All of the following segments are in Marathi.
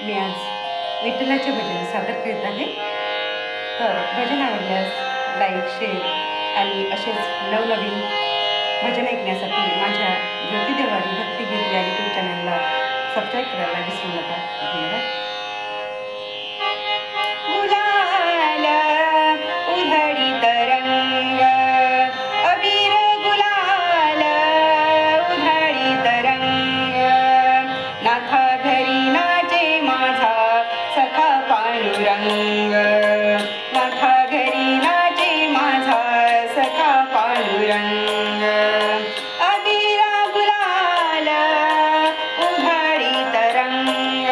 मी आज विठ्ठलाचे भजन सादर करीत आहे। तर भजन आवडल्यास लाईक, शेअर आणि असेच नवनवीन भजन ऐकण्यासाठी माझ्या ज्योती देवारी भक्ती गीत या यूट्यूब चॅनलला सबस्क्राईब करायला विसरू नका। धन्यवाद। पांडुरंग नाथा घरी नाचे माझा सखा पांडुरंग अबिरा गुलाल उधळी तरंग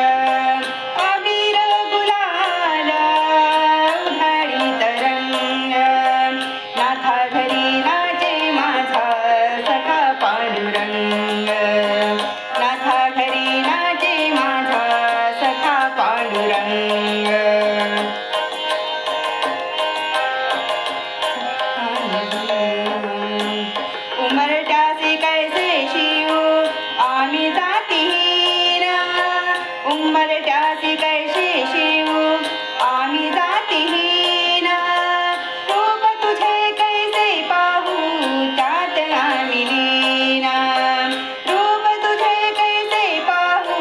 अबिर गुलाल उधळी तरंग नाथा घरी नाचे माझा सखा पांडुरंग नाथा घरी नाचे माझा सखा पांडुरंग उमरट्यासी कैसे शिव आम्ही जातीहीन उमरट्यासी कैसे शिव आम्ही जातीहीन रूप तुझे कैसे पाहू त्यात आम्ही लीन रूप तुझे कैसे पाहू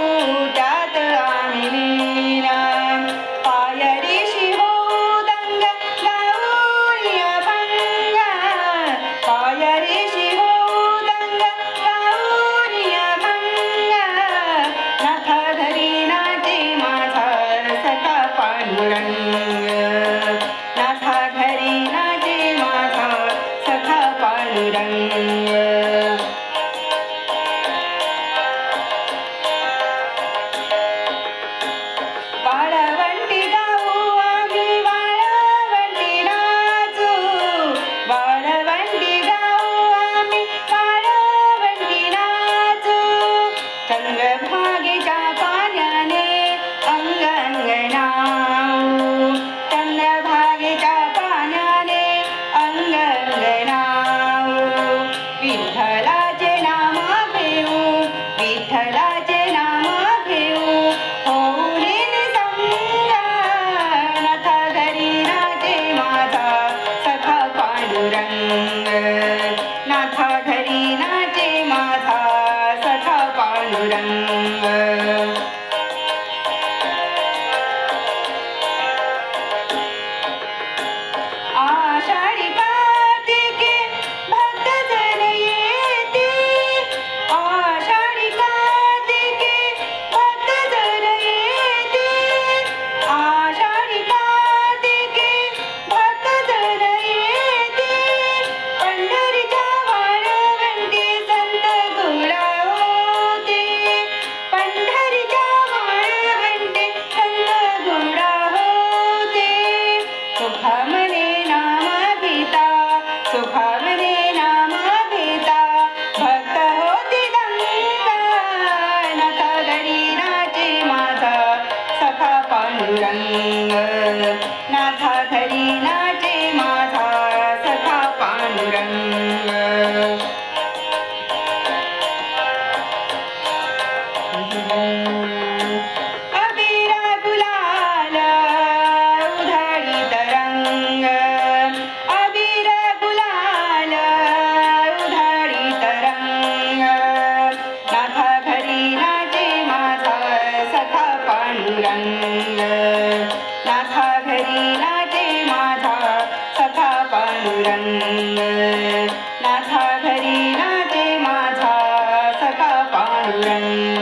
त्यात आम्ही लीन पायरीशी हो दंग गाऊन अभंग पायरीशी हो दंग गाऊन अभंग नाथा घरी नाचे माझा सखा पांडुरंग नाथा घरी नाचे माझा सखा पांडुरंग वाळवंटी गाऊ आम्ही वाळवंटी नाचू वाळवंटी गाऊ आम्ही वाळवंटी नाचू चंद्रभागेच्या पाण्याने अंग अंग नाऊ चंद्रभागेच्या पाण्याने अंग अंग नाऊ विठ्ठलाचे नाम घेऊ विठ्ठलाचे नाम घेऊ होऊन नाथा घरी नाचे माझा सखा पांडुरंग नाथा घरी नाचे माझा सखा पांडुरंग आषाढी कार्तिके भक्तजन येते आषाढी कार्तिके भक्तजन येते आषाढी कार्तिके भक्तजन येते पंढरीच्या वाळवंटी संत गोळा होते पंढरीच्या वाळवंटी संत गोळा होते सुखामने नाम घेता सुखामने नाम घेता भक्त होती गंगा नाथा घरी नाचे माझा सखा पांडुरंग नाथा घरी नाचे माझा सखा पांडुरंग अबिरा गुलाल उधळी तरंग अबिर गुलाल उधळी तरंग नाथा घरी नाचे माझा सखा पांडुरंग नाथा घरी नाचे माझा सखा पांडुरंग नाथा घरी नाचे माझा सखा पांडुरंग